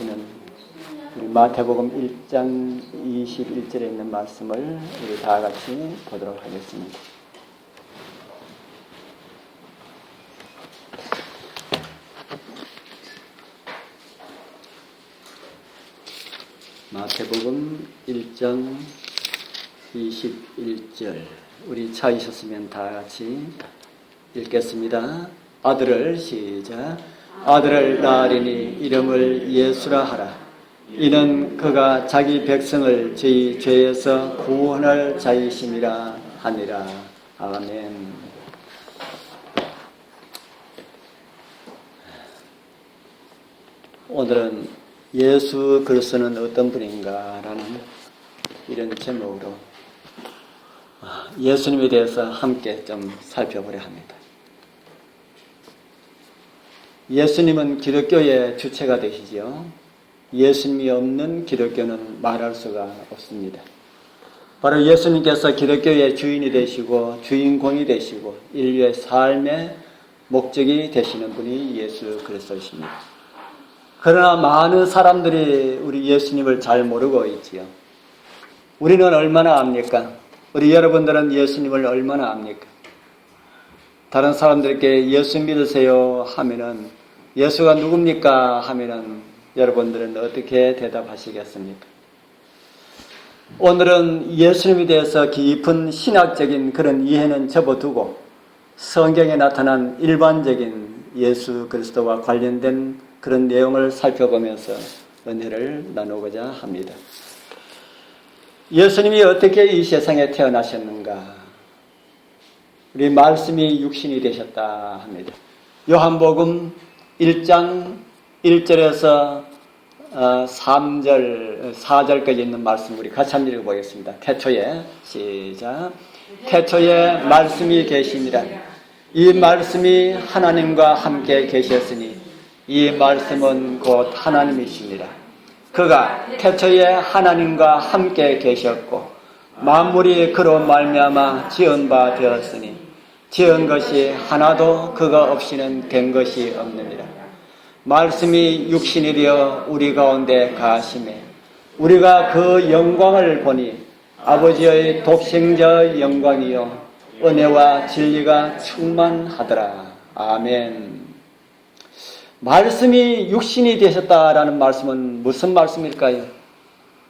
주시는 우리 마태복음 1장 21절에 있는 말씀을 우리 다 같이 보도록 하겠습니다. 마태복음 1장 21절 우리 찾으셨으면 다 같이 읽겠습니다. 아들을 시작. 아들을 낳으리니 이름을 예수라 하라. 이는 그가 자기 백성을 저희 죄에서 구원할 자이심이라 하니라. 아멘. 오늘은 예수 그리스도는 어떤 분인가라는 이런 제목으로 예수님에 대해서 함께 좀 살펴보려 합니다. 예수님은 기독교의 주체가 되시지요. 예수님이 없는 기독교는 말할 수가 없습니다. 바로 예수님께서 기독교의 주인이 되시고 주인공이 되시고 인류의 삶의 목적이 되시는 분이 예수 그리스도이십니다. 그러나 많은 사람들이 우리 예수님을 잘 모르고 있지요. 우리는 얼마나 압니까? 우리 여러분들은 예수님을 얼마나 압니까? 다른 사람들께 예수 믿으세요 하면은 예수가 누굽니까 하면은 여러분들은 어떻게 대답하시겠습니까? 오늘은 예수님에 대해서 깊은 신학적인 그런 이해는 접어두고 성경에 나타난 일반적인 예수 그리스도와 관련된 그런 내용을 살펴보면서 은혜를 나누고자 합니다. 예수님이 어떻게 이 세상에 태어나셨는가? 우리 말씀이 육신이 되셨다 합니다. 요한복음 1장 1절에서 3절, 4절까지 있는 말씀 우리 같이 한번 읽어보겠습니다. 태초에 시작. 태초에 말씀이 계시니라. 이 말씀이 하나님과 함께 계셨으니 이 말씀은 곧 하나님이시니라. 그가 태초에 하나님과 함께 계셨고 만물이 그로 말미암아 지은 바 되었으니 지은 것이 하나도 그가 없이는 된 것이 없느니라. 말씀이 육신이 되어 우리 가운데 가심에 우리가 그 영광을 보니 아버지의 독생자의 영광이요 은혜와 진리가 충만하더라. 아멘. 말씀이 육신이 되셨다라는 말씀은 무슨 말씀일까요?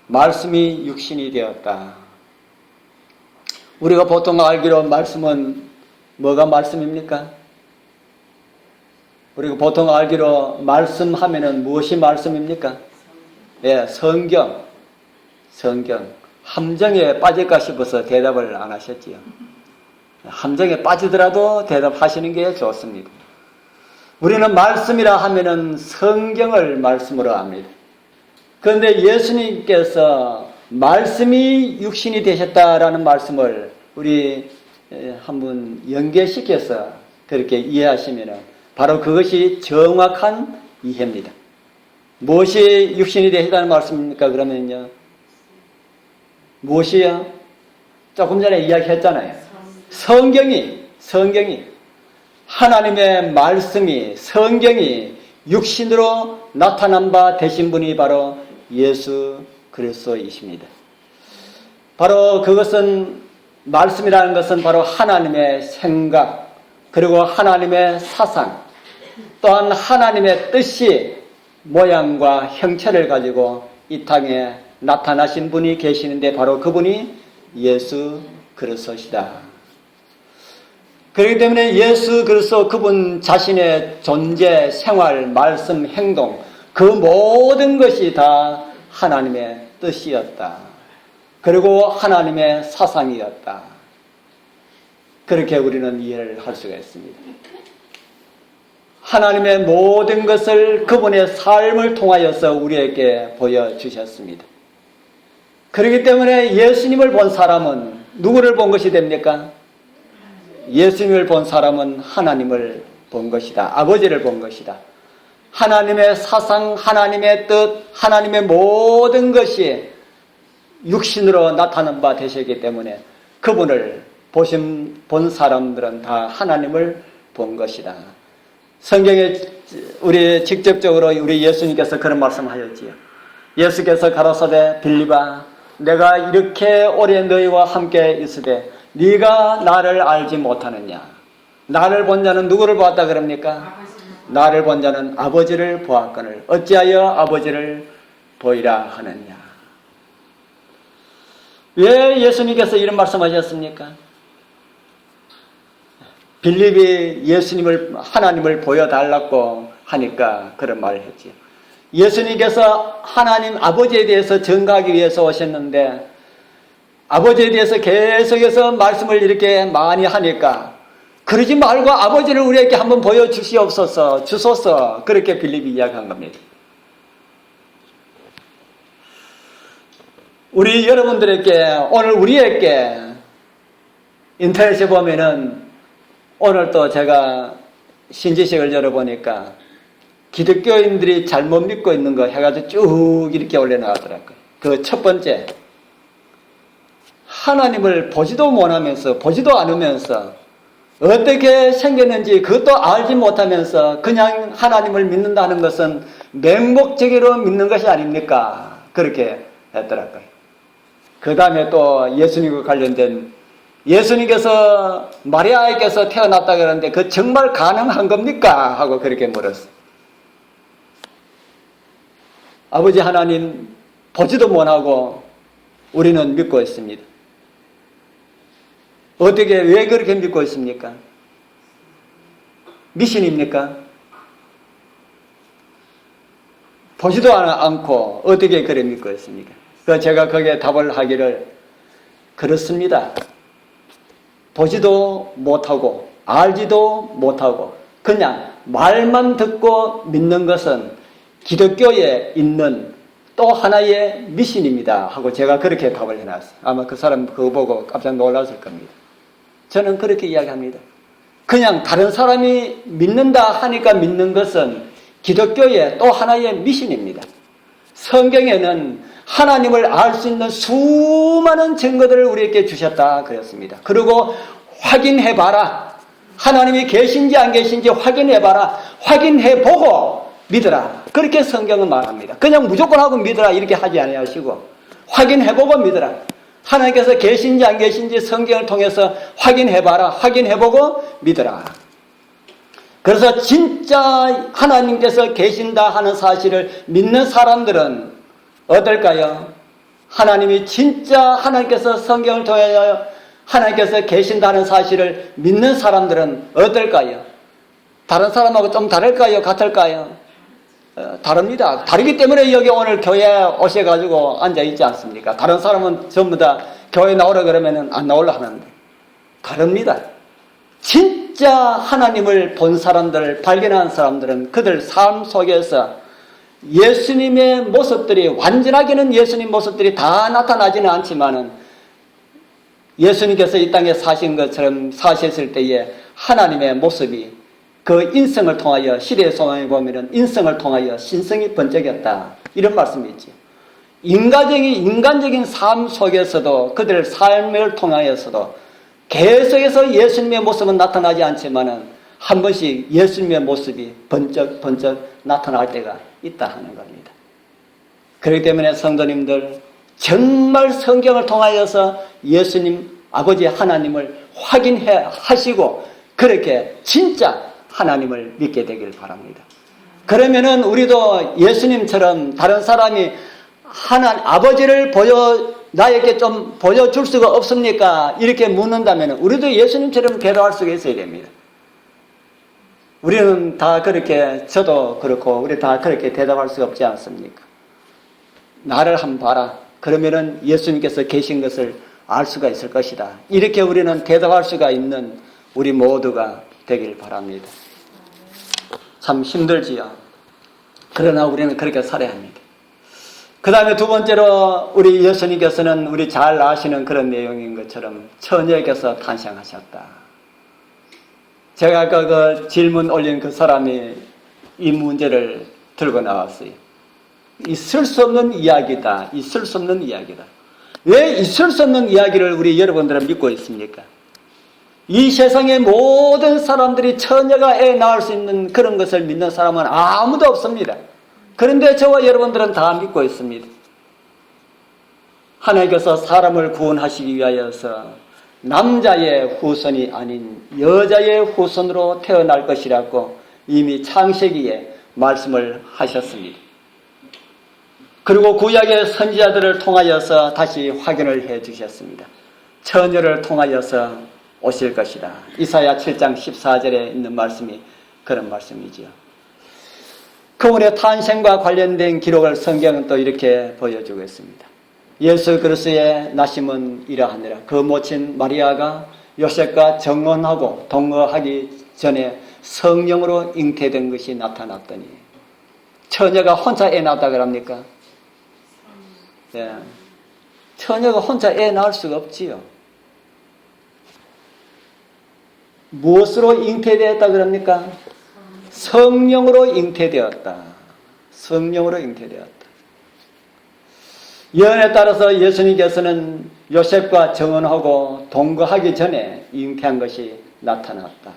말씀이 육신이 되었다. 우리가 보통 알기로 말씀은 뭐가 말씀입니까? 우리가 보통 알기로 말씀하면은 무엇이 말씀입니까? 예, 성경. 함정에 빠질까 싶어서 대답을 안 하셨지요. 함정에 빠지더라도 대답하시는 게 좋습니다. 우리는 말씀이라 하면은 성경을 말씀으로 합니다. 그런데 예수님께서 말씀이 육신이 되셨다라는 말씀을 우리 한번 연계시켜서 그렇게 이해하시면은 바로 그것이 정확한 이해입니다. 무엇이 육신이 되셨다는 말씀입니까? 그러면요. 무엇이요? 조금 전에 이야기했잖아요. 성경이 하나님의 말씀이 성경이 육신으로 나타난 바 되신 분이 바로 예수 그리스도이십니다. 바로 그것은 말씀이라는 것은 바로 하나님의 생각 그리고 하나님의 사상 또한 하나님의 뜻이 모양과 형체를 가지고 이 땅에 나타나신 분이 계시는데 바로 그분이 예수 그리스도시다. 그렇기 때문에 예수 그리스도 그분 자신의 존재, 생활, 말씀, 행동 그 모든 것이 다 하나님의 뜻이었다. 그리고 하나님의 사상이었다. 그렇게 우리는 이해를 할 수가 있습니다. 하나님의 모든 것을 그분의 삶을 통하여서 우리에게 보여주셨습니다. 그렇기 때문에 예수님을 본 사람은 누구를 본 것이 됩니까? 예수님을 본 사람은 하나님을 본 것이다. 아버지를 본 것이다. 하나님의 사상, 하나님의 뜻, 하나님의 모든 것이 육신으로 나타난 바 되셨기 때문에 그분을 본 사람들은 다 하나님을 본 것이다. 성경에 우리 직접적으로 우리 예수님께서 그런 말씀하셨지요. 예수께서 가라사대 빌립아, 내가 이렇게 오래 너희와 함께 있으되 네가 나를 알지 못하느냐. 나를 본 자는 누구를 보았다 그럽니까? 나를 본 자는 아버지를 보았거늘 어찌하여 아버지를 보이라 하느냐. 왜 예수님께서 이런 말씀하셨습니까? 빌립이 예수님을, 하나님을 보여달라고 하니까 그런 말을 했지요. 예수님께서 하나님 아버지에 대해서 증거하기 위해서 오셨는데 아버지에 대해서 계속해서 말씀을 이렇게 많이 하니까 그러지 말고 아버지를 우리에게 한번 보여주시옵소서, 주소서, 그렇게 빌립이 이야기한 겁니다. 우리 여러분들에게, 오늘 우리에게 인터넷에 보면은 오늘 또 제가 신지식을 열어보니까 기독교인들이 잘못 믿고 있는 거 해가지고 쭉 이렇게 올려나가더라고요. 그 첫 번째, 하나님을 보지도 못하면서, 보지도 않으면서 어떻게 생겼는지 그것도 알지 못하면서 그냥 하나님을 믿는다는 것은 맹목적으로 믿는 것이 아닙니까? 그렇게 했더라고요. 그 다음에 또 예수님과 관련된, 예수님께서 마리아에게서 태어났다 그러는데 그 정말 가능한 겁니까? 하고 그렇게 물었어요. 아버지 하나님 보지도 못하고 우리는 믿고 있습니다. 어떻게, 왜 그렇게 믿고 있습니까? 미신입니까? 보지도 않고 어떻게 그래 믿고 있습니까? 그래서 제가 거기에 답을 하기를, 그렇습니다. 보지도 못하고 알지도 못하고 그냥 말만 듣고 믿는 것은 기독교에 있는 또 하나의 미신입니다 하고 제가 그렇게 답을 해놨어요. 아마 그 사람 그거 보고 깜짝 놀랐을 겁니다. 저는 그렇게 이야기합니다. 그냥 다른 사람이 믿는다 하니까 믿는 것은 기독교의 또 하나의 미신입니다. 성경에는 하나님을 알 수 있는 수많은 증거들을 우리에게 주셨다 그랬습니다. 그리고 확인해봐라. 하나님이 계신지 안 계신지 확인해봐라. 확인해보고 믿어라. 그렇게 성경은 말합니다. 그냥 무조건 하고 믿어라 이렇게 하지 아니하시고 확인해보고 믿어라. 하나님께서 계신지 안 계신지 성경을 통해서 확인해봐라. 확인해보고 믿어라. 그래서 진짜 하나님께서 계신다 하는 사실을 믿는 사람들은 어떨까요? 하나님이 진짜 하나님께서 성경을 통하여 하나님께서 계신다는 사실을 믿는 사람들은 어떨까요? 다른 사람하고 좀 다를까요? 같을까요? 다릅니다. 다르기 때문에 여기 오늘 교회에 오셔가지고 앉아있지 않습니까? 다른 사람은 전부 다 교회 나오라 그러면 안 나오려 하는데 다릅니다. 진짜 하나님을 본 사람들, 발견한 사람들은 그들 삶 속에서 예수님의 모습들이, 완전하게는 예수님 모습들이 다 나타나지는 않지만은 예수님께서 이 땅에 사신 것처럼 사셨을 때에 하나님의 모습이 그 인성을 통하여, 시대의 소망에 보면은 인성을 통하여 신성이 번쩍였다. 이런 말씀이 있죠. 인간적인 삶 속에서도 그들 삶을 통하여서도 계속해서 예수님의 모습은 나타나지 않지만은 한 번씩 예수님의 모습이 번쩍 나타날 때가 있다 하는 겁니다. 그렇기 때문에 성도님들 정말 성경을 통하여서 예수님 아버지 하나님을 확인해 하시고 그렇게 진짜 하나님을 믿게 되길 바랍니다. 그러면은 우리도 예수님처럼 다른 사람이 아버지를 나에게 좀 보여줄 수가 없습니까? 이렇게 묻는다면 우리도 예수님처럼 대답할 수가 있어야 됩니다. 우리는 다 그렇게, 저도 그렇고 우리 다 그렇게 대답할 수가 없지 않습니까? 나를 한번 봐라. 그러면은 예수님께서 계신 것을 알 수가 있을 것이다. 이렇게 우리는 대답할 수가 있는 우리 모두가 되길 바랍니다. 참 힘들지요. 그러나 우리는 그렇게 살아야 합니다. 그 다음에 두 번째로 우리 예수님께서는 우리 잘 아시는 그런 내용인 것처럼 처녀에게서 탄생하셨다. 제가 아까 그 질문 올린 그 사람이 이 문제를 들고 나왔어요. 있을 수 없는 이야기다. 있을 수 없는 이야기다. 왜 있을 수 없는 이야기를 우리 여러분들은 믿고 있습니까? 이 세상의 모든 사람들이 처녀가 애 낳을 수 있는 그런 것을 믿는 사람은 아무도 없습니다. 그런데 저와 여러분들은 다 믿고 있습니다. 하나님께서 사람을 구원하시기 위하여서 남자의 후손이 아닌 여자의 후손으로 태어날 것이라고 이미 창세기에 말씀을 하셨습니다. 그리고 구약의 선지자들을 통하여서 다시 확인을 해 주셨습니다. 처녀를 통하여서 오실 것이다. 이사야 7장 14절에 있는 말씀이 그런 말씀이지요. 그분의 탄생과 관련된 기록을 성경은 또 이렇게 보여주고 있습니다. 예수 그리스도의 나심은 이러하니라. 그 모친 마리아가 요셉과 정혼하고 동거하기 전에 성령으로 잉태된 것이 나타났더니, 처녀가 혼자 애 낳았다 그럽니까? 네. 처녀가 혼자 애 낳을 수가 없지요. 무엇으로 잉태되었다 그럽니까? 성령으로 잉태되었다. 성령으로 잉태되었다. 예언에 따라서 예수님께서는 요셉과 정혼하고 동거하기 전에 잉태한 것이 나타났다.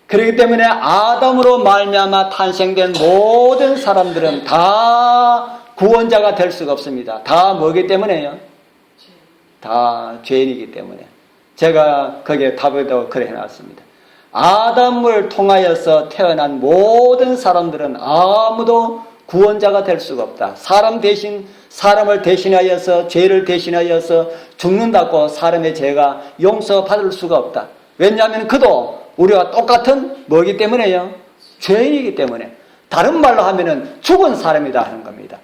그렇기 때문에 아담으로 말미암아 탄생된 모든 사람들은 다 구원자가 될 수가 없습니다. 다 뭐기 때문에요? 다 죄인이기 때문에. 제가 거기에 답에도 그래 해놨습니다. 아담을 통하여서 태어난 모든 사람들은 아무도 구원자가 될 수가 없다. 사람을 대신하여서 죄를 대신하여서 죽는다고 사람의 죄가 용서받을 수가 없다. 왜냐하면 그도 우리와 똑같은 뭐기 때문에요? 죄인이기 때문에. 다른 말로 하면은 죽은 사람이다 하는 겁니다.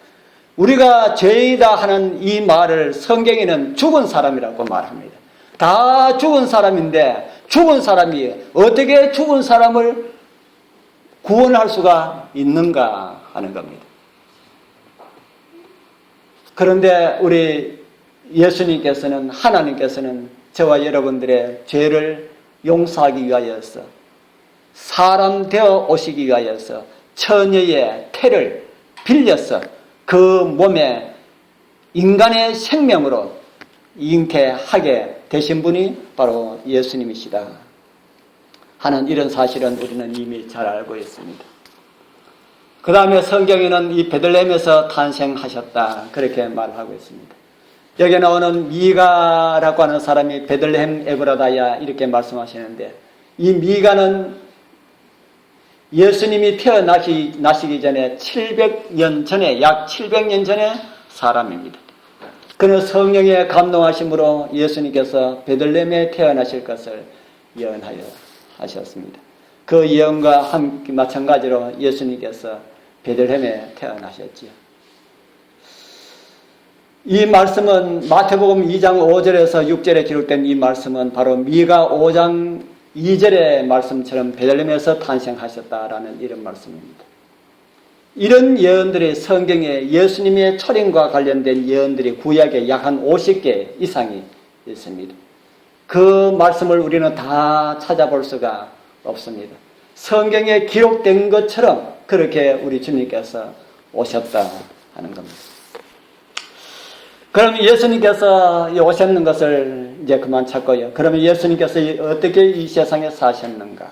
우리가 죄이다 하는 이 말을 성경에는 죽은 사람이라고 말합니다. 다 죽은 사람인데 죽은 사람이 어떻게 죽은 사람을 구원할 수가 있는가 하는 겁니다. 그런데 우리 예수님께서는, 하나님께서는 저와 여러분들의 죄를 용서하기 위하여서, 사람 되어 오시기 위하여서 처녀의 태를 빌려서 그 몸에 인간의 생명으로 잉태하게 되신 분이 바로 예수님이시다 하는 이런 사실은 우리는 이미 잘 알고 있습니다. 그 다음에 성경에는 이 베들레헴에서 탄생하셨다 그렇게 말하고 있습니다. 여기에 나오는 미가라고 하는 사람이 베들레헴 에브라다야 이렇게 말씀하시는데, 이 미가는 예수님이 태어나시기 전에 700년 전에, 약 700년 전에 사람입니다. 그는 성령의 감동하심으로 예수님께서 베들레헴에 태어나실 것을 예언하여 하셨습니다. 그 예언과 함께 마찬가지로 예수님께서 베들레헴에 태어나셨지요. 이 말씀은 마태복음 2장 5절에서 6절에 기록된 이 말씀은 바로 미가 5장 2절의 말씀처럼 베들레헴에서 탄생하셨다라는 이런 말씀입니다. 이런 예언들이 성경에 예수님의 초림과 관련된 예언들이 구약에 약 한 50개 이상이 있습니다. 그 말씀을 우리는 다 찾아볼 수가 없습니다. 성경에 기록된 것처럼 그렇게 우리 주님께서 오셨다 하는 겁니다. 그럼 예수님께서 오셨는 것을 이제 그만 찾고요. 그러면 예수님께서 어떻게 이 세상에 사셨는가?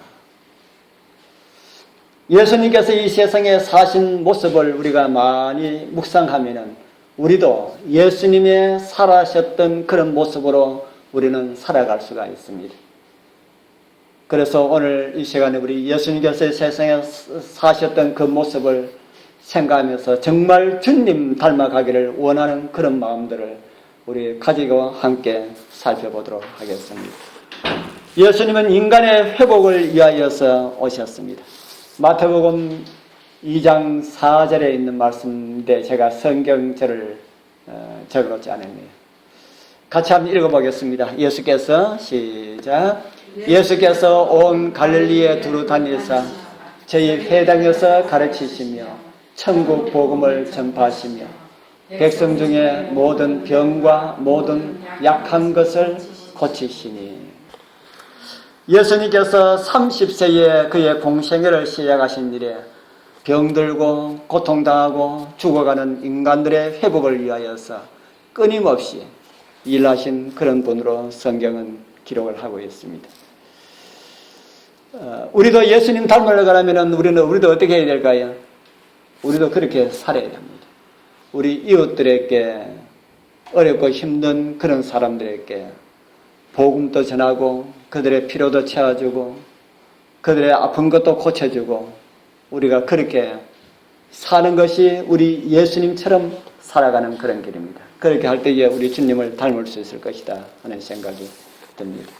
예수님께서 이 세상에 사신 모습을 우리가 많이 묵상하면은 우리도 예수님의 살아셨던 그런 모습으로 우리는 살아갈 수가 있습니다. 그래서 오늘 이 시간에 우리 예수님께서 세상에 사셨던 그 모습을 생각하면서 정말 주님 닮아가기를 원하는 그런 마음들을 우리 가지고 함께 살펴보도록 하겠습니다. 예수님은 인간의 회복을 위하여서 오셨습니다. 마태복음 2장 4절에 있는 말씀인데 제가 성경절을 적어놓지 않았네요. 같이 한번 읽어보겠습니다. 예수께서 시작. 예수께서 온 갈릴리에 두루 다니사 저희 회당에서 가르치시며 천국 복음을 전파하시며 백성 중에 모든 병과 모든 약한 것을 고치시니. 예수님께서 30세에 그의 공생애를 시작하신 일에 병들고 고통당하고 죽어가는 인간들의 회복을 위하여서 끊임없이 일하신 그런 분으로 성경은 기록을 하고 있습니다. 우리도 예수님 닮으려고 하면 우리도 어떻게 해야 될까요? 우리도 그렇게 살아야 됩니다. 우리 이웃들에게, 어렵고 힘든 그런 사람들에게 복음도 전하고 그들의 필요도 채워주고 그들의 아픈 것도 고쳐주고 우리가 그렇게 사는 것이 우리 예수님처럼 살아가는 그런 길입니다. 그렇게 할 때에 우리 주님을 닮을 수 있을 것이다 하는 생각이 듭니다.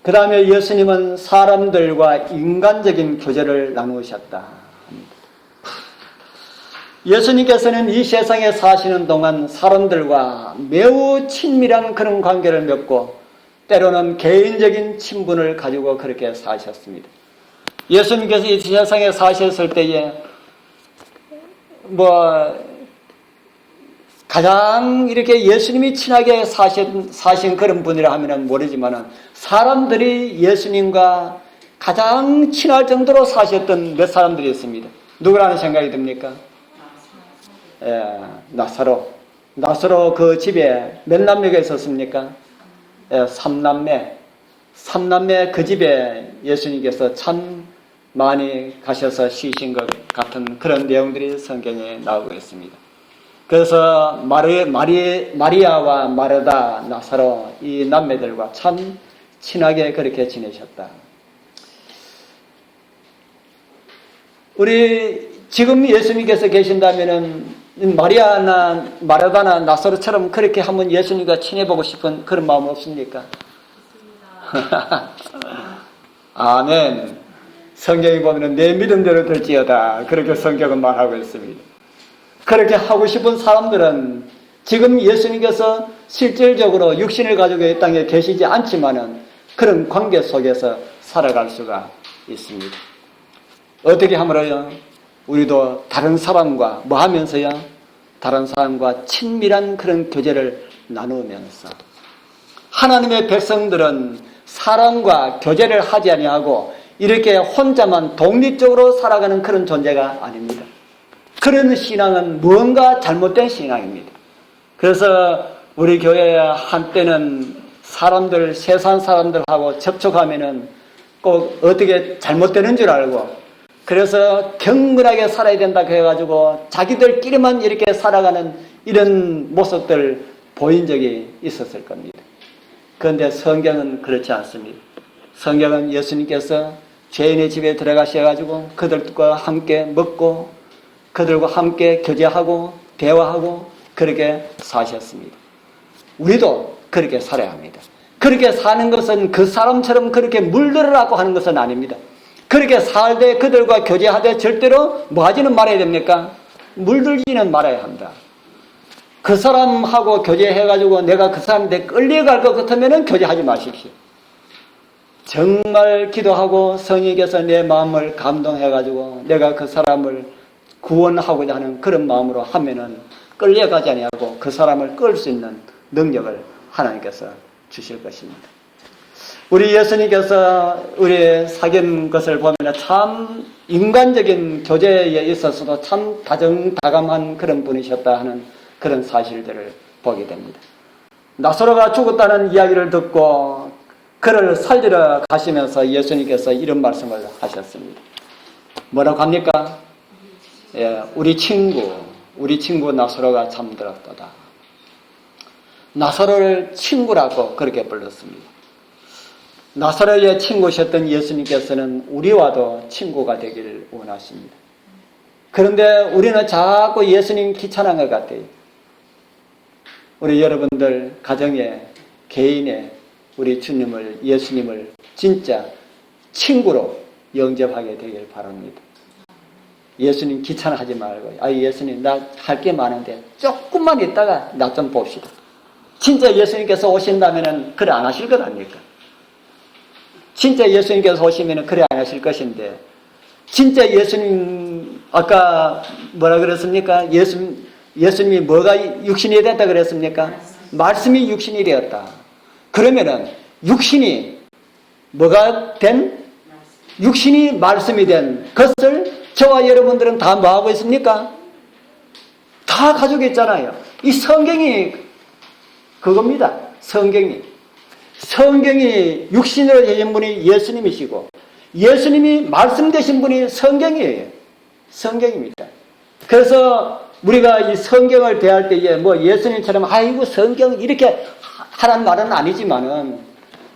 그 다음에 예수님은 사람들과 인간적인 교제를 나누셨다 합니다. 예수님께서는 이 세상에 사시는 동안 사람들과 매우 친밀한 그런 관계를 맺고 때로는 개인적인 친분을 가지고 그렇게 사셨습니다. 예수님께서 이 세상에 사셨을 때에 가장 이렇게 예수님이 친하게 사신 그런 분이라 하면 모르지만은 사람들이 예수님과 가장 친할 정도로 사셨던 몇 사람들이 있습니다. 누구라는 생각이 듭니까? 나사로 그 집에 몇 남매가 있었습니까? 삼남매 그 집에 예수님께서 참 많이 가셔서 쉬신 것 같은 그런 내용들이 성경에 나오고 있습니다. 그래서 마리아와 마르다, 나사로 이 남매들과 참 친하게 그렇게 지내셨다. 우리 지금 예수님께서 계신다면은 마리아나 마르다나 나사로처럼 그렇게 한번 예수님과 친해보고 싶은 그런 마음 없습니까? 아멘. 성경에 보면 내 믿음대로 될지어다. 그렇게 성경은 말하고 있습니다. 그렇게 하고 싶은 사람들은 지금 예수님께서 실질적으로 육신을 가지고 이 땅에 계시지 않지만은 그런 관계 속에서 살아갈 수가 있습니다. 어떻게 하므로요? 우리도 다른 사람과 뭐 하면서요? 다른 사람과 친밀한 그런 교제를 나누면서 하나님의 백성들은 사람과 교제를 하지 아니하고 이렇게 혼자만 독립적으로 살아가는 그런 존재가 아닙니다. 그런 신앙은 무언가 잘못된 신앙입니다. 그래서 우리 교회 한때는 세상 사람들하고 접촉하면은 꼭 어떻게 잘못되는 줄 알고 그래서 경건하게 살아야 된다 해가지고 자기들끼리만 이렇게 살아가는 이런 모습들 보인 적이 있었을 겁니다. 그런데 성경은 그렇지 않습니다. 성경은 예수님께서 죄인의 집에 들어가셔가지고 그들과 함께 먹고 그들과 함께 교제하고 대화하고 그렇게 사셨습니다. 우리도 그렇게 살아야 합니다. 그렇게 사는 것은 그 사람처럼 그렇게 물들으라고 하는 것은 아닙니다. 그렇게 살되 그들과 교제하되 절대로 뭐 하지는 말아야 됩니까? 물들지는 말아야 한다. 그 사람하고 교제해가지고 내가 그 사람한테 끌려갈 것 같으면 교제하지 마십시오. 정말 기도하고 성령께서 내 마음을 감동해가지고 내가 그 사람을 구원하고자 하는 그런 마음으로 하면은 끌려가지 아니하고 그 사람을 끌 수 있는 능력을 하나님께서 주실 것입니다. 우리 예수님께서 우리 사귄 것을 보면 참 인간적인 교제에 있어서도 참 다정다감한 그런 분이셨다 하는 그런 사실들을 보게 됩니다. 나사로가 죽었다는 이야기를 듣고 그를 살리러 가시면서 예수님께서 이런 말씀을 하셨습니다. 뭐라고 합니까? 우리 친구 나사로가 잠들었도다. 나사로를 친구라고 그렇게 불렀습니다. 나사로의 친구셨던 예수님께서는 우리와도 친구가 되기를 원하십니다. 그런데 우리는 자꾸 예수님 귀찮은 것 같아요. 우리 여러분들 가정에 개인에 우리 주님을 예수님을 진짜 친구로 영접하게 되길 바랍니다. 예수님 귀찮아하지 말고 예수님 나 할 게 많은데 조금만 있다가 나 좀 봅시다. 진짜 예수님께서 오신다면 그래 안 하실 것 아닙니까? 진짜 예수님께서 오시면 그래 안 하실 것인데 진짜 예수님 아까 뭐라 그랬습니까? 예수님이 뭐가 육신이 됐다 그랬습니까? 말씀이 육신이 되었다. 그러면은 육신이 뭐가 된? 육신이 말씀이 된 것을 저와 여러분들은 다 뭐하고 있습니까? 다 가지고 있잖아요. 이 성경이 그겁니다. 성경이 육신으로 되신 분이 예수님이시고 예수님이 말씀되신 분이 성경이에요. 성경입니다. 그래서 우리가 이 성경을 대할 때에 뭐 예수님처럼 아이고 성경 이렇게 하라는 말은 아니지만은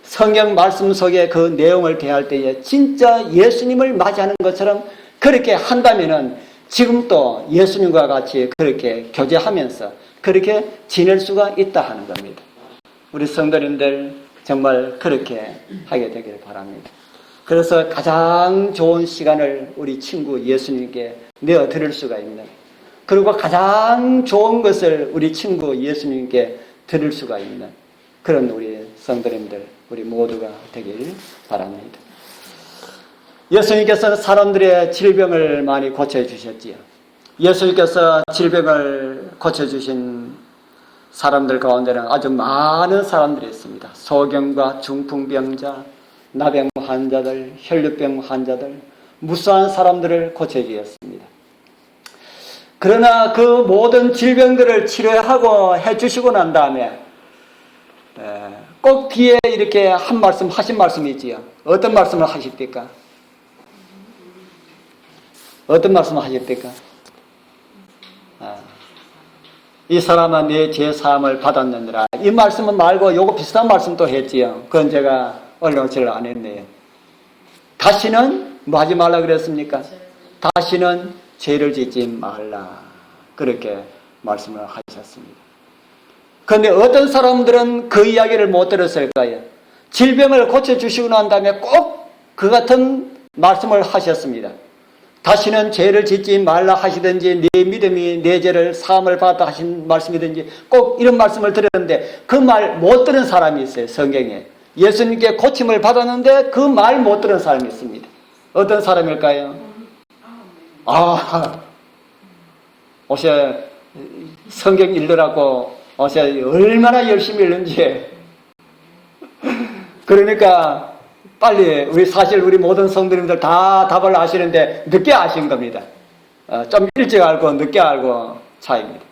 성경 말씀 속에 그 내용을 대할 때에 진짜 예수님을 맞이하는 것처럼 그렇게 한다면은 지금도 예수님과 같이 그렇게 교제하면서 그렇게 지낼 수가 있다 하는 겁니다. 우리 성도님들 정말 그렇게 하게 되길 바랍니다. 그래서 가장 좋은 시간을 우리 친구 예수님께 내어 드릴 수가 있는, 그리고 가장 좋은 것을 우리 친구 예수님께 드릴 수가 있는 그런 우리 성도님들 우리 모두가 되길 바랍니다. 예수님께서는 사람들의 질병을 많이 고쳐주셨지요. 예수님께서 질병을 고쳐주신 사람들 가운데는 아주 많은 사람들이 있습니다. 소경과 중풍병자, 나병 환자들, 혈류병 환자들, 무수한 사람들을 고쳐주셨습니다. 그러나 그 모든 질병들을 치료하고 해주시고 난 다음에 꼭 뒤에 이렇게 한 말씀 하신 말씀이 있지요. 어떤 말씀을 하십니까? 어떤 말씀을 하십니까? 이 사람은 내 죄사함을 받았느니라. 이 말씀은 말고 요거 비슷한 말씀도 했지요. 그건 제가 언론을 안 했네요. 다시는 뭐 하지 말라 그랬습니까? 다시는 죄를 짓지 말라. 그렇게 말씀을 하셨습니다. 그런데 어떤 사람들은 그 이야기를 못 들었을까요? 질병을 고쳐주시고 난 다음에 꼭 그 같은 말씀을 하셨습니다. 다시는 죄를 짓지 말라 하시든지 네 믿음이 내 죄를 사함을 받았다 하신 말씀이든지 꼭 이런 말씀을 들었는데 그 말 못 들은 사람이 있어요. 성경에. 예수님께 고침을 받았는데 그 말 못 들은 사람이 있습니다. 어떤 사람일까요? 어제 성경 읽으라고 어제 얼마나 열심히 읽는지. 그러니까 빨리 사실 우리 모든 성도님들 다 답을 아시는데 늦게 아신 겁니다. 좀 일찍 알고 늦게 알고 차이입니다.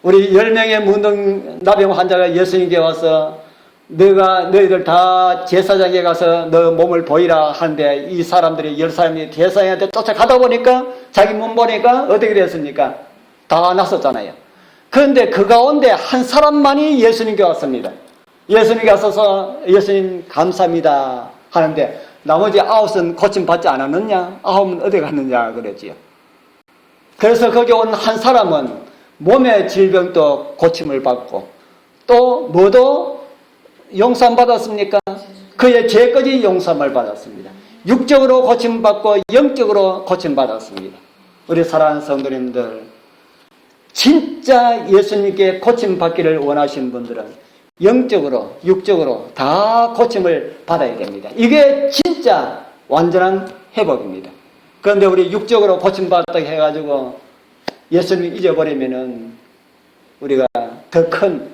우리 10명의 문둥 나병 환자가 예수님께 와서 너희들 다 제사장에 가서 너 몸을 보이라 하는데 이 사람들이 10사람이 제사장한테 쫓아가다 보니까 자기 몸 보니까 어떻게 됐습니까? 다 났었잖아요. 그런데 그 가운데 한 사람만이 예수님께 왔습니다. 예수님께 와서 예수님 감사합니다 하는데 나머지 9은 고침받지 않았느냐? 9은 어디 갔느냐 그랬지요. 그래서 거기 온 한 사람은 몸의 질병도 고침을 받고 또 뭐도 용서받았습니까? 그의 죄까지 용서를 받았습니다. 육적으로 고침받고 영적으로 고침받았습니다. 우리 사랑하는 성도님들, 진짜 예수님께 고침받기를 원하시는 분들은 영적으로 육적으로 다 고침을 받아야 됩니다. 이게 진짜 완전한 회복입니다. 그런데 우리 육적으로 고침받았다고 해가지고 예수님 잊어버리면은 우리가 더 큰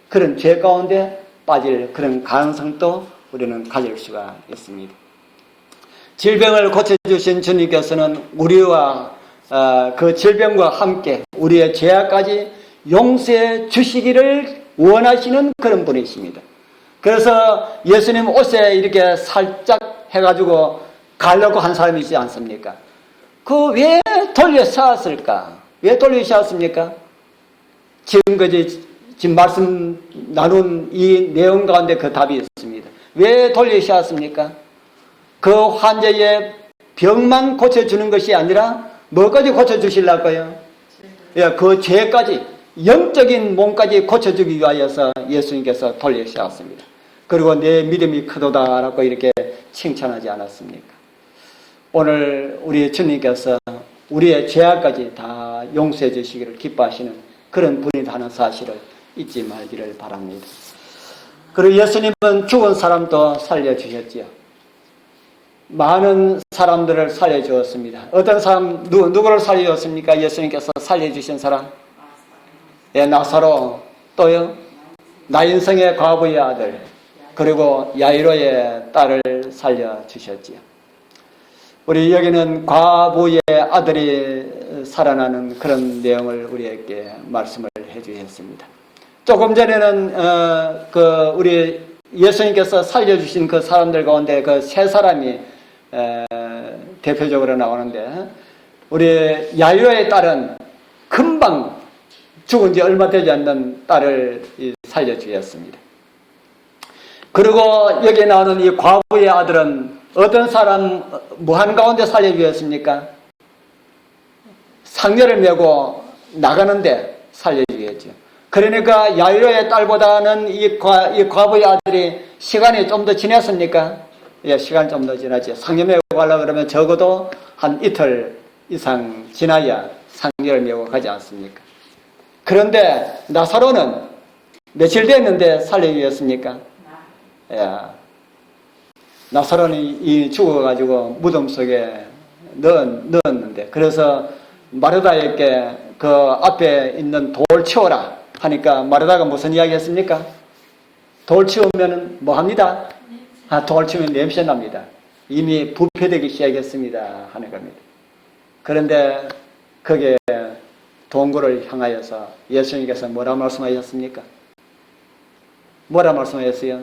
그런 죄 가운데 빠질 그런 가능성도 우리는 가질 수가 있습니다. 질병을 고쳐주신 주님께서는 우리와 그 질병과 함께 우리의 죄악까지 용서해 주시기를 원하시는 그런 분이십니다. 그래서 예수님 옷에 이렇게 살짝 해가지고 가려고 한 사람이 있지 않습니까? 그 왜 돌려 씌웠을까? 왜 돌려 씌웠습니까? 지금 말씀 나눈 이 내용 가운데 그 답이 있습니다. 왜 돌려 씌웠습니까? 그 환자의 병만 고쳐주는 것이 아니라 뭐까지 고쳐주시려고요? 그 죄까지 영적인 몸까지 고쳐주기 위하여서 예수님께서 돌려 씌웠습니다. 그리고 내 믿음이 크도다라고 이렇게 칭찬하지 않았습니까? 오늘 우리 주님께서 우리의 죄악까지 다 용서해 주시기를 기뻐하시는 그런 분이다 하는 사실을 잊지 말기를 바랍니다. 그리고 예수님은 죽은 사람도 살려주셨지요. 많은 사람들을 살려주었습니다. 어떤 사람, 누구를 살려주었습니까? 예수님께서 살려주신 사람? 나사로, 또요, 나인성의 과부의 아들, 그리고 야이로의 딸을 살려주셨지요. 우리 여기는 과부의 아들이 살아나는 그런 내용을 우리에게 말씀을 해주셨습니다. 조금 전에는 우리 예수님께서 살려주신 그 사람들 가운데 그 세 사람이 대표적으로 나오는데, 우리 야이로의 딸은 금방 죽은 지 얼마 되지 않는 딸을 살려주셨습니다. 그리고 여기에 나오는 이 과부의 아들은 어떤 사람 무한 가운데 살려주셨습니까? 상녀를 메고 나가는데 살려주겠죠. 그러니까 야이로의 딸보다는 이 과부의 아들이 시간이 좀 더 지났습니까? 예, 시간이 좀 더 지났죠. 상녀 메고 가려고 그러면 적어도 한 이틀 이상 지나야 상녀를 메고 가지 않습니까? 그런데 나사로는 며칠 됐는데 살려주셨습니까? 예. 나사로는 죽어가지고 무덤 속에 넣었는데, 그래서 마르다에게 그 앞에 있는 돌 치워라 하니까 마르다가 무슨 이야기 했습니까? 돌 치우면 뭐 합니다? 돌 치우면 냄새 납니다. 이미 부패되기 시작했습니다 하는 겁니다. 그런데 거기에 동굴을 향하여서 예수님께서 뭐라 말씀하셨습니까? 뭐라 말씀하셨어요?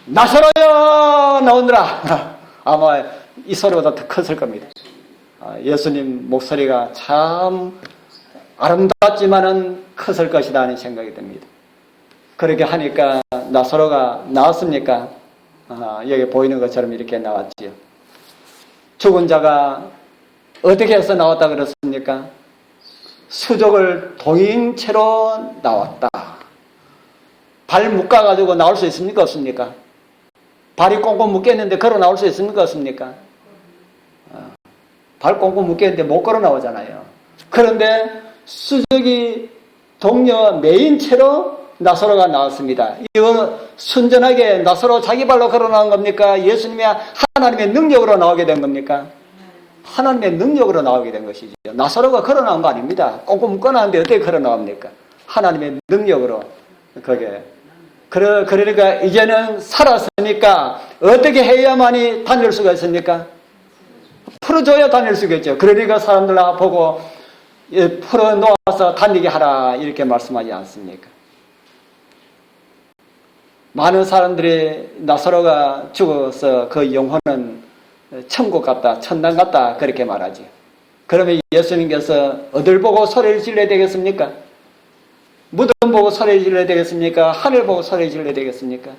나사로여 나오느라. 아마 이 소리보다 더 컸을 겁니다. 예수님 목소리가 참 아름답지만은 컸을 것이다 하는 생각이 듭니다. 그렇게 하니까 나사로가 나왔습니까? 여기 보이는 것처럼 이렇게 나왔지요. 죽은 자가 어떻게 해서 나왔다 그랬습니까? 수족을 동인 채로 나왔다. 발 묶어가지고 나올 수 있습니까? 없습니까? 발이 꽁꽁 묶였는데 걸어 나올 수 있습니까? 없습니까? 발 꽁꽁 묶였는데 못 걸어 나오잖아요. 그런데 수족이 동료 메인 채로 나사로가 나왔습니다. 이거 순전하게 나사로 자기 발로 걸어 나온 겁니까? 예수님의 하나님의 능력으로 나오게 된 겁니까? 하나님의 능력으로 나오게 된 것이죠. 나사로가 걸어 나온 거 아닙니다. 꽁꽁 묶어놨는데 어떻게 걸어 나옵니까? 하나님의 능력으로 그게. 그러니까 이제는 살았으니까 어떻게 해야만이 다닐 수가 있습니까? 풀어줘야 다닐 수가 있죠. 그러니까 사람들 보고 풀어놓아서 다니게 하라 이렇게 말씀하지 않습니까? 많은 사람들이 나사로가 죽어서 그 영혼은 천국 같다, 천당 같다 그렇게 말하지. 그러면 예수님께서 어딜 보고 소리를 질러야 되겠습니까? 무덤 보고 소리 질러야 되겠습니까? 하늘 보고 소리 질러야 되겠습니까?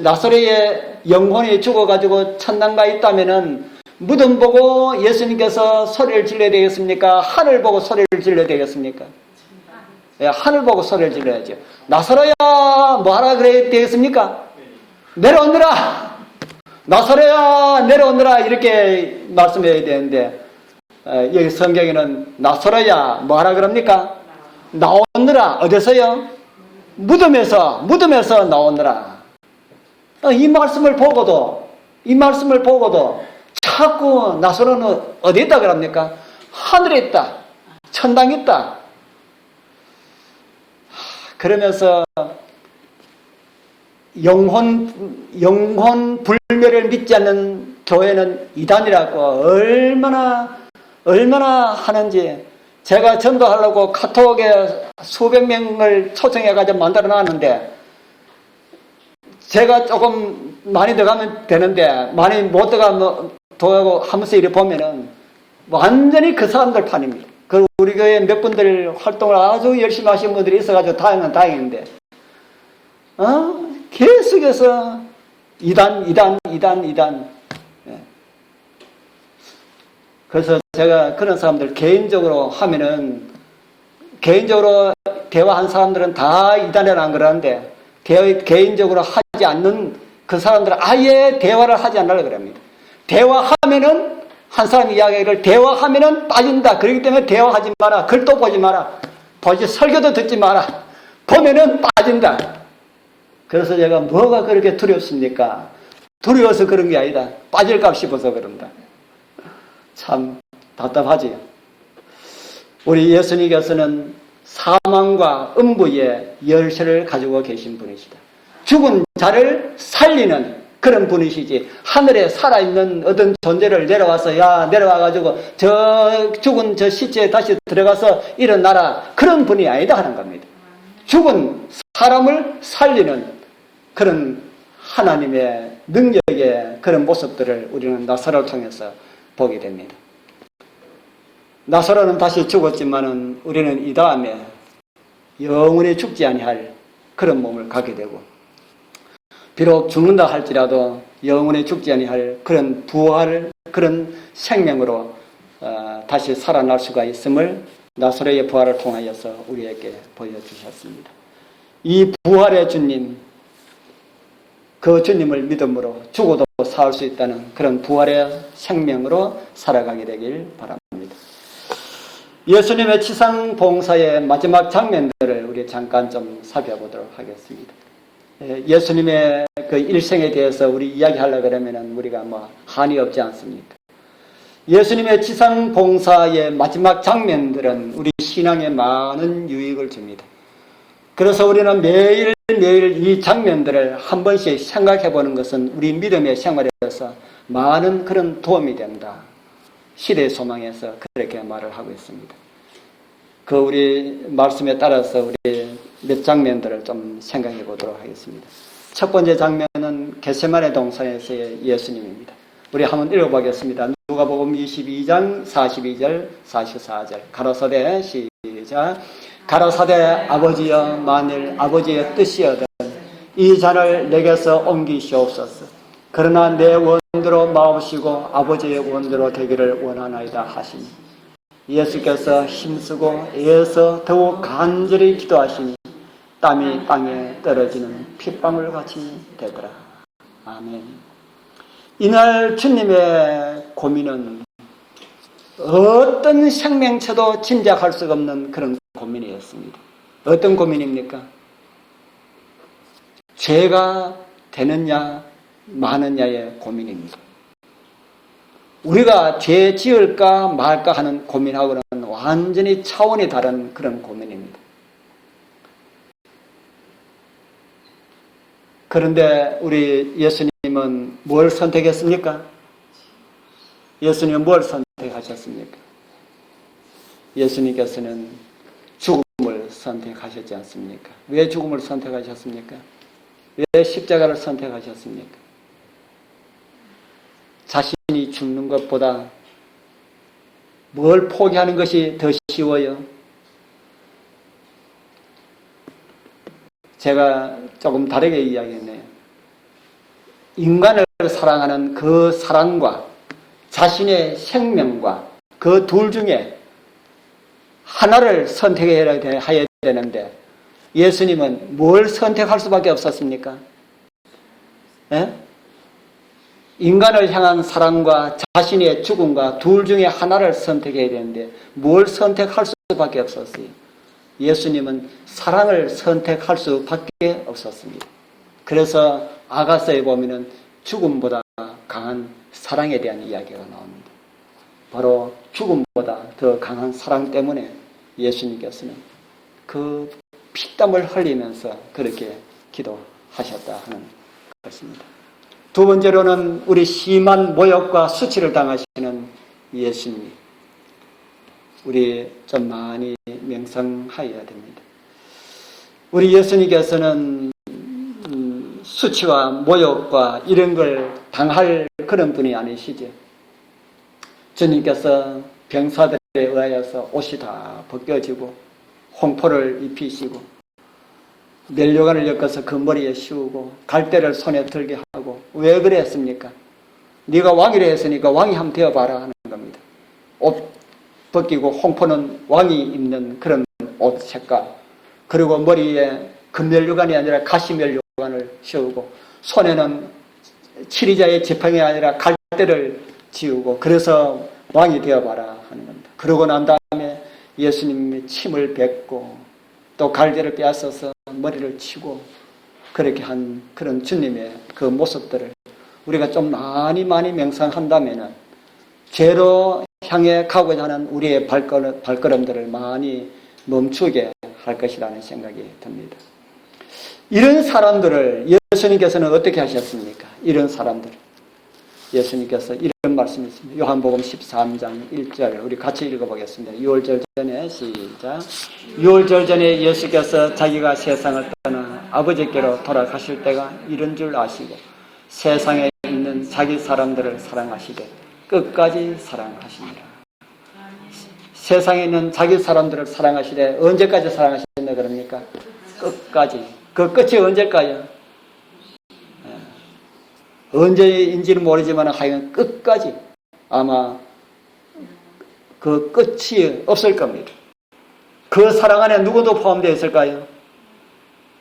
나사로의 영혼이 죽어가지고 천당가 있다면은 무덤 보고 예수님께서 소리를 질러야 되겠습니까? 하늘 보고 소리를 질러야 되겠습니까? 예, 하늘 보고 소리를 질러야죠. 나사로야 뭐하라 그래야 되겠습니까? 내려오느라! 나사로야 내려오느라 이렇게 말씀해야 되는데 여기 성경에는 나사로야 뭐하라 그럽니까? 나오느라. 어디서요? 무덤에서 나오느라. 이 말씀을 보고도 자꾸 나사로는 어디 있다 그럽니까? 하늘에 있다. 천당에 있다. 그러면서 영혼 불멸을 믿지 않는 교회는 이단이라고 얼마나 하는지. 제가 전도하려고 카톡에 수백 명을 초청해가지고 만들어 놨는데, 제가 조금 많이 들어가면 되는데, 많이 못 들어가면 도하고 하면서 이렇게 보면은, 완전히 그 사람들 판입니다. 그 우리 교회 몇 분들 활동을 아주 열심히 하시는 분들이 있어가지고 다행인데, 계속해서 이단. 그래서 제가 그런 사람들 개인적으로 하면은, 개인적으로 대화한 사람들은 다 이단이라는 안 그러는데, 개인적으로 하지 않는 그 사람들은 아예 대화를 하지 않으려고 그럽니다. 대화하면은, 한 사람 이야기를 대화하면은 빠진다. 그렇기 때문에 대화하지 마라. 글도 보지 마라. 설교도 듣지 마라. 보면은 빠진다. 그래서 제가 뭐가 그렇게 두렵습니까? 두려워서 그런 게 아니다. 빠질까 싶어서 그런다. 참 답답하지요. 우리 예수님께서는 사망과 음부의 열쇠를 가지고 계신 분이시다. 죽은 자를 살리는 그런 분이시지, 하늘에 살아있는 어떤 존재를 내려와가지고 죽은 저 시체에 다시 들어가서 일어나라, 그런 분이 아니다 하는 겁니다. 죽은 사람을 살리는 그런 하나님의 능력의 그런 모습들을 우리는 나사로를 통해서 보게 됩니다. 나사로는 다시 죽었지만은 우리는 이 다음에 영원히 죽지 아니할 그런 몸을 갖게 되고, 비록 죽는다 할지라도 영원히 죽지 아니할 그런 부활, 그런 생명으로 다시 살아날 수가 있음을 나사로의 부활을 통하여서 우리에게 보여주셨습니다. 이 부활의 주님, 그 주님을 믿음으로 죽어도 살 수 있다는 그런 부활의 생명으로 살아가게 되길 바랍니다. 예수님의 지상 봉사의 마지막 장면들을 우리 잠깐 좀 살펴보도록 하겠습니다. 예수님의 그 일생에 대해서 우리 이야기하려고 그러면 우리가 한이 없지 않습니까? 예수님의 지상 봉사의 마지막 장면들은 우리 신앙에 많은 유익을 줍니다. 그래서 우리는 매일매일 이 장면들을 한 번씩 생각해 보는 것은 우리 믿음의 생활에서 많은 그런 도움이 된다. 시대의 소망에서 그렇게 말을 하고 있습니다. 그 우리 말씀에 따라서 우리 몇 장면들을 좀 생각해 보도록 하겠습니다. 첫 번째 장면은 겟세마네 동산에서의 예수님입니다. 우리 한번 읽어보겠습니다. 누가복음 22장 42절 44절 가로사대 시작. 가로사대 아버지여, 만일 아버지의 뜻이여든 이 잔을 내게서 옮기시옵소서. 그러나 내 원대로 마옵시고 아버지의 원대로 되기를 원하나이다 하시니, 예수께서 힘쓰고 애써 더욱 간절히 기도하시니 땀이 땅에 떨어지는 핏방울 같이 되더라. 아멘. 이날 주님의 고민은 어떤 생명체도 짐작할 수가 없는 그런 고민이었습니다. 어떤 고민입니까? 죄가 되느냐 마느냐의 고민입니다. 우리가 죄 지을까 말까 하는 고민하고는 완전히 차원이 다른 그런 고민입니다. 그런데 우리 예수님은 뭘 선택했습니까? 예수님은 뭘 선택하셨습니까? 예수님께서는 죽음을 선택하셨지 않습니까? 왜 죽음을 선택하셨습니까? 왜 십자가를 선택하셨습니까? 자신이 죽는 것보다 뭘 포기하는 것이 더 쉬워요? 제가 조금 다르게 이야기했네요. 인간을 사랑하는 그 사랑과 자신의 생명과 그 둘 중에 하나를 선택해야 되는데 예수님은 뭘 선택할 수밖에 없었습니까? 예? 인간을 향한 사랑과 자신의 죽음과 둘 중에 하나를 선택해야 되는데 뭘 선택할 수밖에 없었어요. 예수님은 사랑을 선택할 수밖에 없었습니다. 그래서 아가서에 보면은 죽음보다 강한 사랑에 대한 이야기가 나옵니다. 바로 죽음보다 더 강한 사랑 때문에 예수님께서는 그 피땀을 흘리면서 그렇게 기도하셨다 하는 것입니다. 두 번째로는 우리 심한 모욕과 수치를 당하시는 예수님, 우리 좀 많이 명상하여야 됩니다. 우리 예수님께서는 수치와 모욕과 이런 걸 당할 그런 분이 아니시죠. 주님께서 병사들에 의하여서 옷이 다 벗겨지고 홍포를 입히시고 면류관을 엮어서 그 머리에 씌우고 갈대를 손에 들게 하고, 왜 그랬습니까? 네가 왕이라 했으니까 왕이 한번 되어봐라 하는 겁니다. 옷 벗기고 홍포는 왕이 입는 그런 옷 색깔, 그리고 머리에 금면류관이 아니라 가시면류관을 씌우고 손에는 치리자의 지팡이 아니라 갈대를 지우고, 그래서 왕이 되어봐라 하는 겁니다. 그러고 난 다음에 예수님이 침을 뱉고 또 갈대를 빼앗아서 머리를 치고 그렇게 한 그런 주님의 그 모습들을 우리가 좀 많이 명상한다면 죄로 향해 가고자 하는 우리의 발걸음들을 많이 멈추게 할 것이라는 생각이 듭니다. 이런 사람들을 예수님께서는 어떻게 하셨습니까? 이런 사람들 예수님께서 이런 말씀이 있습니다. 요한복음 13장 1절 우리 같이 읽어보겠습니다. 유월절 전에 시작. 유월절 전에 예수께서 자기가 세상을 떠나 아버지께로 돌아가실 때가 이런 줄 아시고 세상에 있는 자기 사람들을 사랑하시되 끝까지 사랑하시니라. 세상에 있는 자기 사람들을 사랑하시되 언제까지 사랑하신다 그럽니까? 끝까지. 그 끝이 언제까지요? 언제인지는 모르지만 하여간 끝까지 아마 그 끝이 없을 겁니다. 그 사랑 안에 누구도 포함되어 있을까요?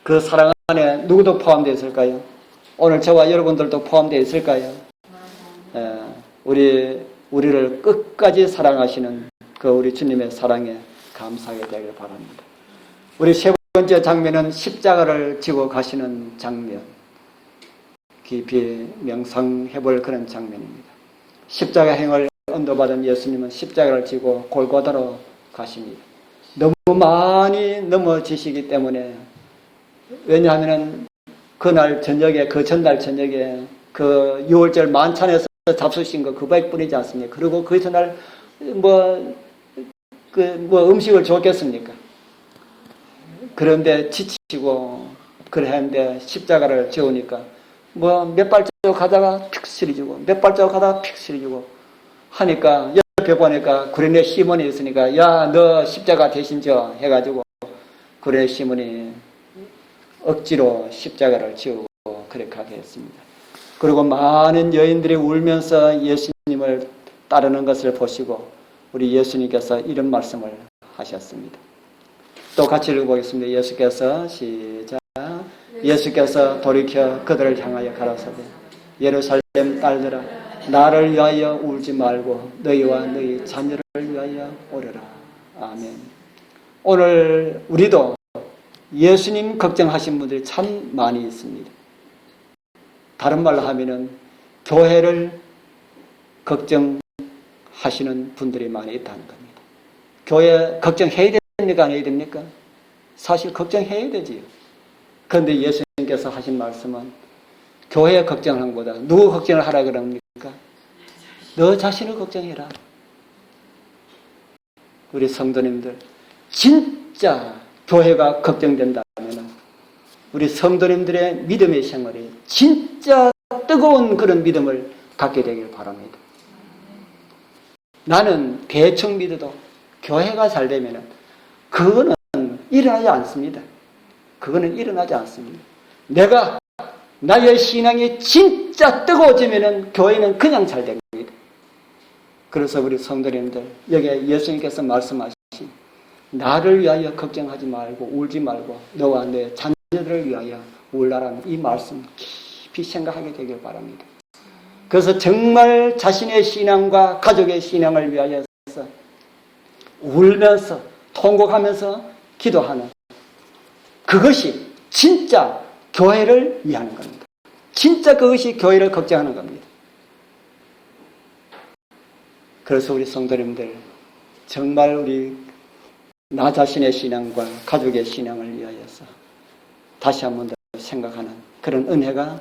그 사랑 안에 누구도 포함되어 있을까요? 오늘 저와 여러분들도 포함되어 있을까요? 우리를 끝까지 사랑하시는 그 우리 주님의 사랑에 감사하게 되길 바랍니다. 우리 세 번째 장면은 십자가를 지고 가시는 장면. 깊이 명상해볼 그런 장면입니다. 십자가 행을 언도받은 예수님은 십자가를 지고 골고다로 가십니다. 너무 많이 넘어지시기 때문에, 왜냐하면 그날 저녁에, 그 전날 저녁에 그 6월절 만찬에서 잡수신 거 그 백분이지 않습니까? 그리고 그 전날 음식을 줬겠습니까? 그런데 지치고 그랬는데 십자가를 지우니까 몇 발짝 가다가 픽 쓰러지고 몇 발짝 가다가 픽 쓰러지고 하니까 옆에 보니까 구레네 시몬이 있으니까 야, 너 십자가 대신 져 해가지고 구레네 시몬이 억지로 십자가를 지우고 그렇게 하게 했습니다. 그리고 많은 여인들이 울면서 예수님을 따르는 것을 보시고 우리 예수님께서 이런 말씀을 하셨습니다. 또 같이 읽어보겠습니다. 예수께서 시작. 예수께서 돌이켜 그들을 향하여 가라사대 예루살렘 딸들아 나를 위하여 울지 말고 너희와 너희 자녀를 위하여 오려라. 아멘. 오늘 우리도 예수님 걱정하신 분들이 참 많이 있습니다. 다른 말로 하면은 교회를 걱정하시는 분들이 많이 있다는 겁니다. 교회 걱정해야 됩니까? 안 해야 됩니까? 사실 걱정해야 되지요. 그런데 예수님께서 하신 말씀은 교회 걱정하는 것보다 누구 걱정을 하라 그럽니까? 너 자신을 걱정해라. 우리 성도님들 진짜 교회가 걱정된다면 우리 성도님들의 믿음의 생활이 진짜 뜨거운 그런 믿음을 갖게 되길 바랍니다. 나는 대충 믿어도 교회가 잘 되면 그거는 일어나지 않습니다. 그거는 일어나지 않습니다. 내가 나의 신앙이 진짜 뜨거워지면 교회는 그냥 잘 됩니다. 그래서 우리 성도님들 여기에 예수님께서 말씀하신 나를 위하여 걱정하지 말고 울지 말고 너와 내 자녀들을 위하여 울라라는 이 말씀 깊이 생각하게 되길 바랍니다. 그래서 정말 자신의 신앙과 가족의 신앙을 위하여 울면서 통곡하면서 기도하는 그것이 진짜 교회를 위하는 겁니다. 진짜 그것이 교회를 걱정하는 겁니다. 그래서 우리 성도님들 정말 우리 나 자신의 신앙과 가족의 신앙을 위하여서 다시 한 번 더 생각하는 그런 은혜가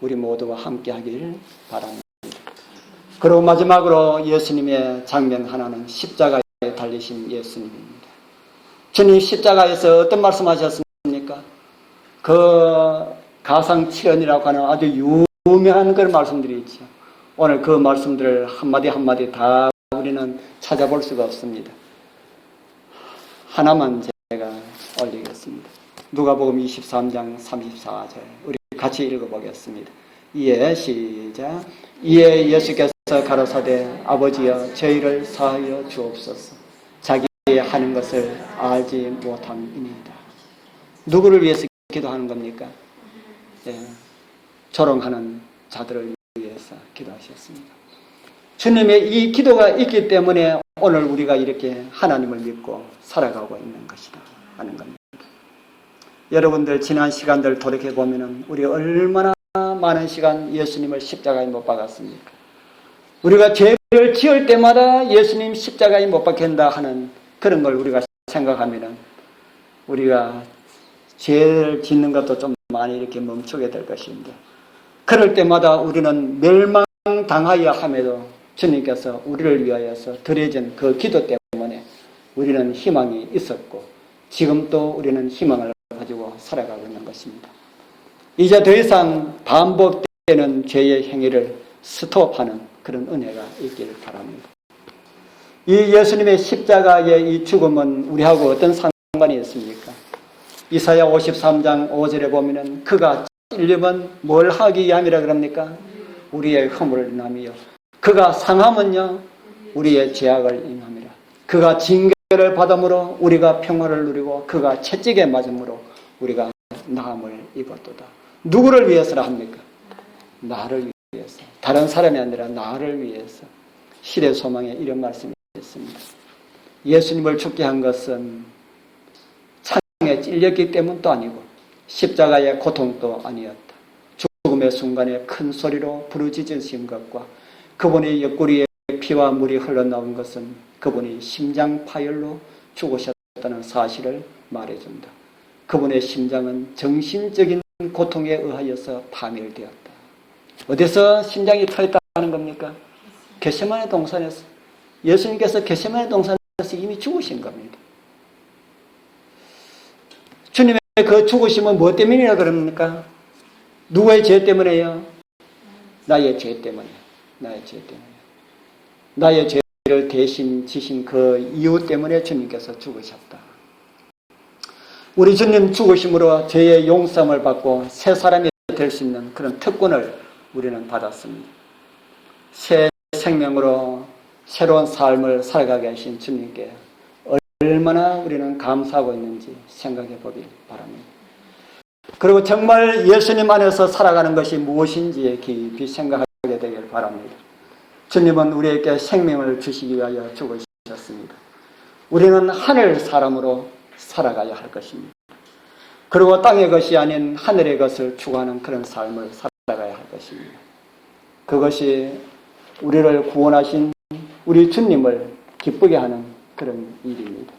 우리 모두와 함께 하길 바랍니다. 그리고 마지막으로 예수님의 장면 하나는 십자가에 달리신 예수님입니다. 주님 십자가에서 어떤 말씀하셨습니까? 그 가상칠언이라고 하는 아주 유명한 그런 말씀들이 있죠. 오늘 그 말씀들을 한마디 한마디 다 우리는 찾아볼 수가 없습니다. 하나만 제가 올리겠습니다. 누가복음 23장 34절 우리 같이 읽어보겠습니다. 이에 시작. 이에 예수께서 가라사대 아버지여 저희를 사하여 주옵소서. 자기의 하는 것을 알지 못함이니이다. 누구를 위해서 기도하는 겁니까? 조롱하는 자들을 위해서 기도하셨습니다. 주님의 이 기도가 있기 때문에 오늘 우리가 이렇게 하나님을 믿고 살아가고 있는 것이다 하는 겁니다. 여러분들 지난 시간들 돌이켜보면 우리 얼마나 많은 시간 예수님을 십자가에 못 박았습니까? 우리가 죄를 지을 때마다 예수님 십자가에 못 박힌다 하는 그런 걸 우리가 생각하면 우리가 죄를 짓는 것도 좀 많이 이렇게 멈추게 될 것인데 그럴 때마다 우리는 멸망당하여 함에도 주님께서 우리를 위하여서 드려진 그 기도 때문에 우리는 희망이 있었고 지금도 우리는 희망을 가지고 가지고 살아가고 있는 것입니다. 이제 더 이상 반복되는 죄의 행위를 스톱하는 그런 은혜가 있기를 바랍니다. 이 예수님의 십자가의 이 죽음은 우리하고 어떤 상관이 있습니까? 이사야 53장 5절에 보면은 그가 찔림은 뭘 하기 위함이라 그럽니까? 우리의 허물을 인함이요. 그가 상함은요, 우리의 죄악을 인함이라. 그가 징계를 받음으로 우리가 평화를 누리고 그가 채찍에 맞음으로 우리가 나음을 입었도다. 누구를 위해서라 합니까? 나를 위해서. 다른 사람이 아니라 나를 위해서. 시대 소망에 이런 말씀이 있습니다. 예수님을 죽게 한 것은 창에 찔렸기 때문도 아니고 십자가의 고통도 아니었다. 죽음의 순간에 큰 소리로 부르짖으신 것과 그분의 옆구리에 피와 물이 흘러나온 것은 그분이 심장 파열로 죽으셨다는 사실을 말해준다. 그분의 심장은 정신적인 고통에 의하여서 파멸되었다. 어디서 심장이 터졌다는 겁니까? 겟세마네 동산에서. 예수님께서 겟세마네 동산에서 이미 죽으신 겁니다. 주님의 그 죽으심은 무엇 때문이라 그럽니까? 누구의 죄 때문에요? 나의 죄 때문에. 나의 죄 때문에. 나의 죄를 대신 지신 그 이유 때문에 주님께서 죽으셨다. 우리 주님 죽으심으로 죄의 용서함을 받고 새 사람이 될 수 있는 그런 특권을 우리는 받았습니다. 새 생명으로 새로운 삶을 살아가게 하신 주님께 얼마나 우리는 감사하고 있는지 생각해 보기 바랍니다. 그리고 정말 예수님 안에서 살아가는 것이 무엇인지에 깊이 생각하게 되길 바랍니다. 주님은 우리에게 생명을 주시기 위하여 죽으셨습니다. 우리는 하늘 사람으로 살아가야 할 것입니다. 그리고 땅의 것이 아닌 하늘의 것을 추구하는 그런 삶을 살아가야 할 것입니다. 그것이 우리를 구원하신 우리 주님을 기쁘게 하는 그런 일입니다.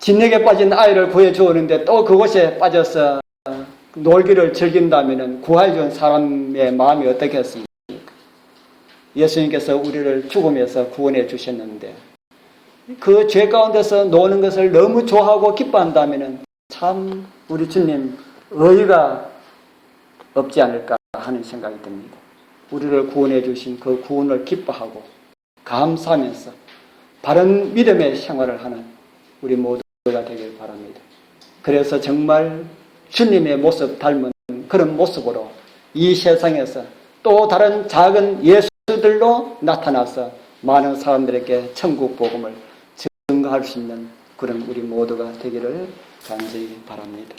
진흙에 빠진 아이를 구해주었는데 또 그곳에 빠져서 놀기를 즐긴다면 구해준 사람의 마음이 어떻겠습니까? 예수님께서 우리를 죽음에서 구원해 주셨는데 그 죄 가운데서 노는 것을 너무 좋아하고 기뻐한다면 참 우리 주님 의의가 없지 않을까 하는 생각이 듭니다. 우리를 구원해 주신 그 구원을 기뻐하고 감사하면서 바른 믿음의 생활을 하는 우리 모두가 되길 바랍니다. 그래서 정말 주님의 모습 닮은 그런 모습으로 이 세상에서 또 다른 작은 예수들로 나타나서 많은 사람들에게 천국 복음을 증거할 수 있는 그런 우리 모두가 되기를 간절히 바랍니다.